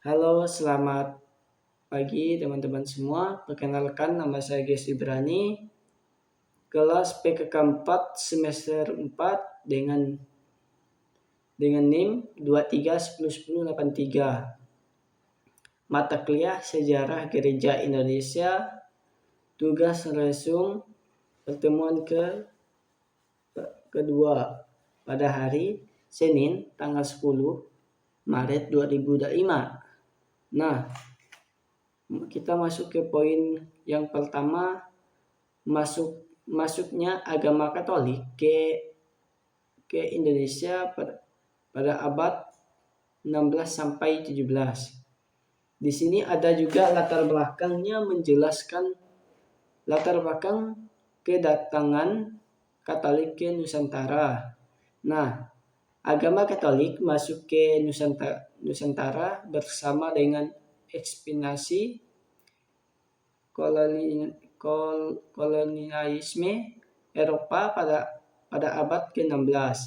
Halo, selamat pagi teman-teman semua. Perkenalkan, nama saya Gesi Ibrani, kelas PKK 4 semester 4 dengan NIM 23101083. Mata kuliah Sejarah Gereja Indonesia, tugas resum pertemuan kedua pada hari Senin tanggal 10 Maret 2025. Nah, kita masuk ke poin yang pertama, masuknya agama Katolik ke Indonesia pada abad 16 sampai 17. Di sini ada juga latar belakangnya, menjelaskan latar belakang kedatangan Katolik ke Nusantara. Nah, agama Katolik masuk ke Nusantara bersama dengan ekspedisi kolonialisme Eropa pada abad ke-16.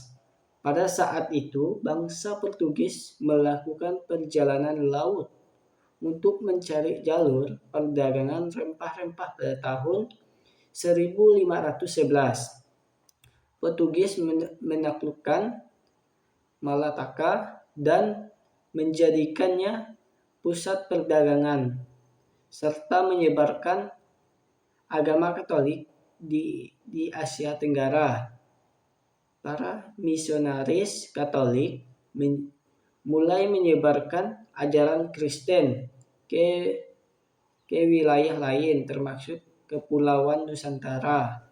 Pada saat itu, bangsa Portugis melakukan perjalanan laut untuk mencari jalur perdagangan rempah-rempah pada tahun 1511. Portugis menaklukkan Malacca dan menjadikannya pusat perdagangan, serta menyebarkan agama Katolik di Asia Tenggara. Para misionaris Katolik mulai menyebarkan ajaran Kristen ke wilayah lain, termasuk Kepulauan Nusantara.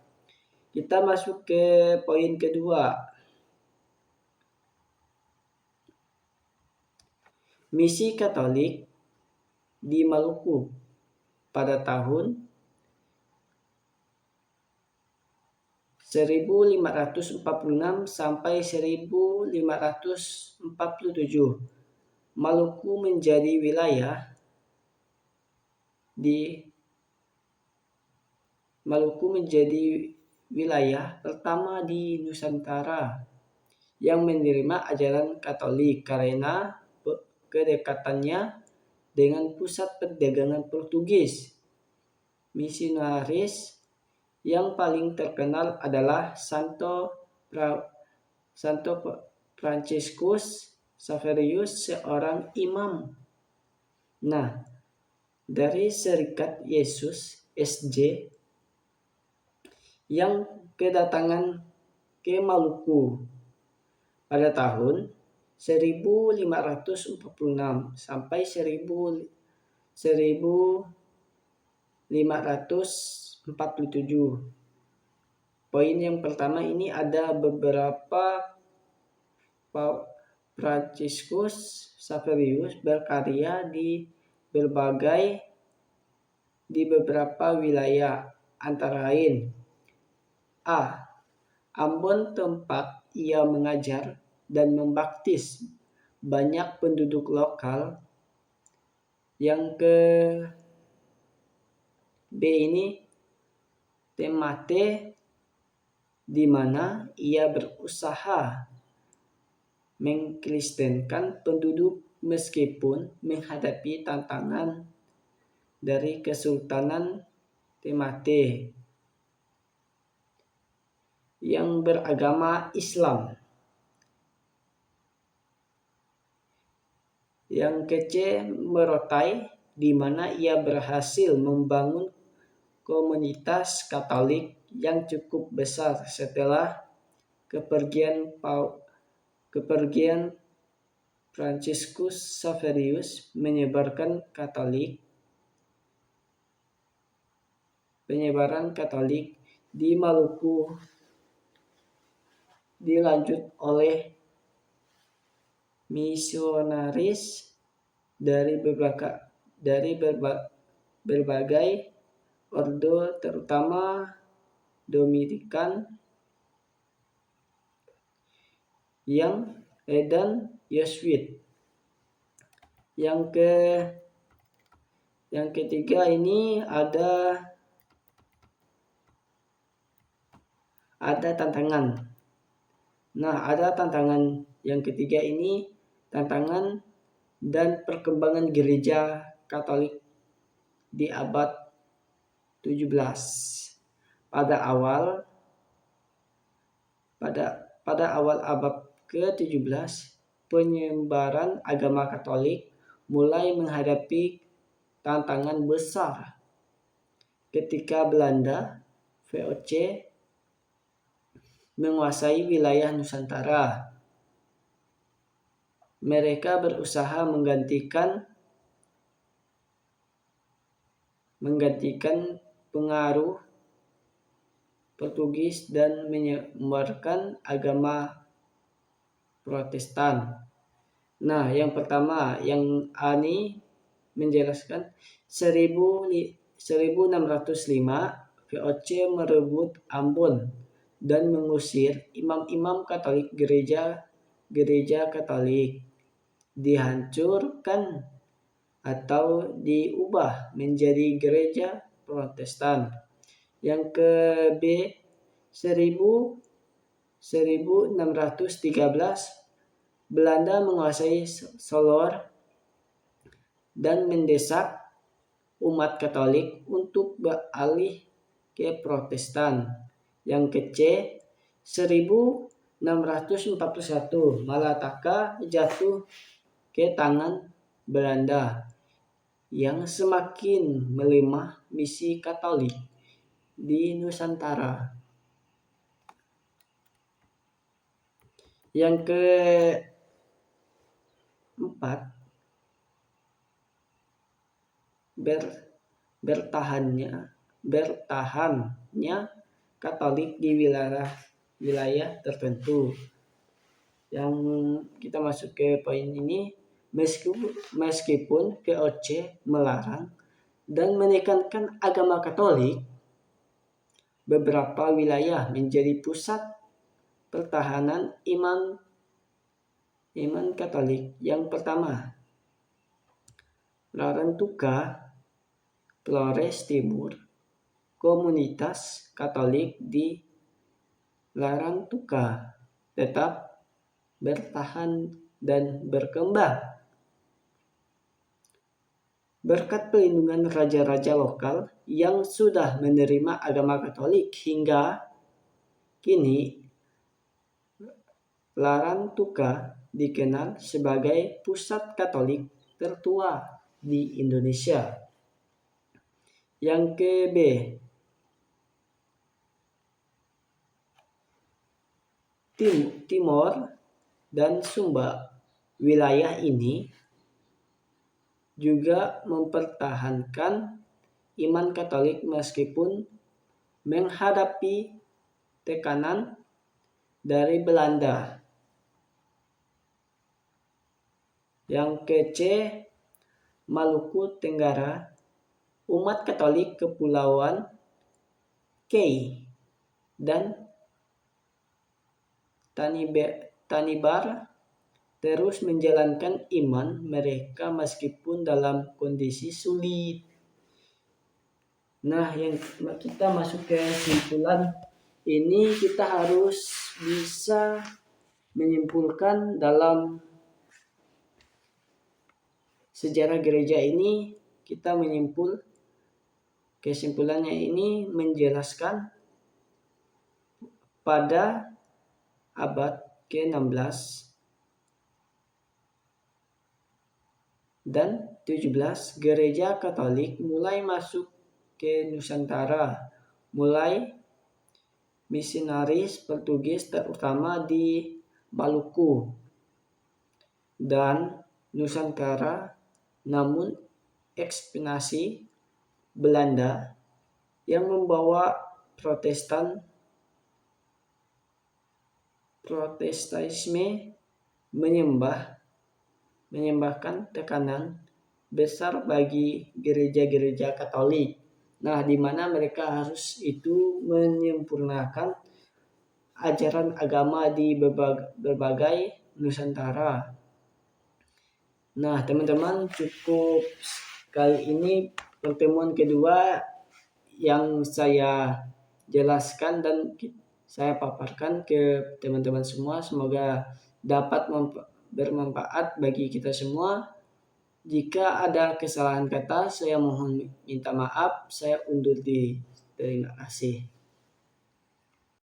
Kita masuk ke poin kedua. Misi Katolik di Maluku pada tahun 1546 sampai 1547. Maluku menjadi wilayah pertama di Nusantara yang menerima ajaran Katolik karena kedekatannya dengan pusat perdagangan Portugis. Misionaris yang paling terkenal adalah Santo Franciscus Xaverius, seorang imam. Nah, dari Serikat Yesus SJ yang kedatangan ke Maluku pada tahun 1546 sampai 1547. Poin yang pertama ini ada beberapa Franciscus Xaverius berkarya di beberapa wilayah, antara lain A. Ambon, tempat ia mengajar dan membaptis banyak penduduk lokal. Yang ke B ini Ternate, di mana ia berusaha mengkristenkan penduduk meskipun menghadapi tantangan dari Kesultanan Ternate yang beragama Islam. Yang ke C Morotai, di mana ia berhasil membangun komunitas Katolik yang cukup besar setelah kepergian Franciscus Xaverius menyebarkan penyebaran Katolik di Maluku dilanjut oleh misionaris dari berbagai orde, terutama Dominikan dan Yesuit. Yang ketiga ini ada tantangan. Nah, ada tantangan yang ketiga ini, tantangan dan perkembangan gereja Katolik di abad 17. Pada awal abad ke-17, penyebaran agama Katolik mulai menghadapi tantangan besar ketika Belanda VOC menguasai wilayah Nusantara. Mereka berusaha menggantikan pengaruh Portugis dan menyebarkan agama Protestan. Nah, yang pertama, yang Ani menjelaskan 1605 VOC merebut Ambon dan mengusir imam-imam Katolik gereja Katolik, dihancurkan atau diubah menjadi gereja Protestan. Yang ke B, 1613 Belanda menguasai Solor dan mendesak umat Katolik untuk beralih ke Protestan. Yang ke C, 1641 Malacca jatuh ke tangan Belanda yang semakin melemah misi Katolik di Nusantara. Yang keempat, bertahannya Katolik di wilayah tertentu. Yang kita masuk ke poin ini, meskipun VOC melarang dan menekankan agama Katolik, beberapa wilayah menjadi pusat pertahanan iman Katolik. Yang pertama, Larantuka, Flores Timur. Komunitas Katolik di Larantuka tetap bertahan dan berkembang berkat perlindungan raja-raja lokal yang sudah menerima agama Katolik. Hingga kini Larantuka dikenal sebagai pusat Katolik tertua di Indonesia. Yang ke B, Timor dan Sumba. Wilayah ini juga mempertahankan iman Katolik meskipun menghadapi tekanan dari Belanda. Yang ke C, Maluku Tenggara. Umat Katolik Kepulauan Kei dan Tanibar terus menjalankan iman mereka meskipun dalam kondisi sulit. Nah, yang kita masuk ke kesimpulan ini, kita harus bisa menyimpulkan dalam sejarah gereja ini. Kita menyimpul kesimpulannya ini menjelaskan pada abad ke-16 dan 17 gereja Katolik mulai masuk ke Nusantara, mulai misionaris Portugis terutama di Maluku dan Nusantara, namun ekspansi Belanda yang membawa Protestanisme menyembahkan tekanan besar bagi gereja-gereja Katolik. Nah, di mana mereka harus itu menyempurnakan ajaran agama di berbagai Nusantara. Nah, teman-teman, cukup kali ini pertemuan kedua yang saya jelaskan dan saya paparkan ke teman-teman semua. Semoga dapat bermanfaat bagi kita semua. Jika ada kesalahan kata, saya mohon minta maaf. Saya undur diri. Terima kasih.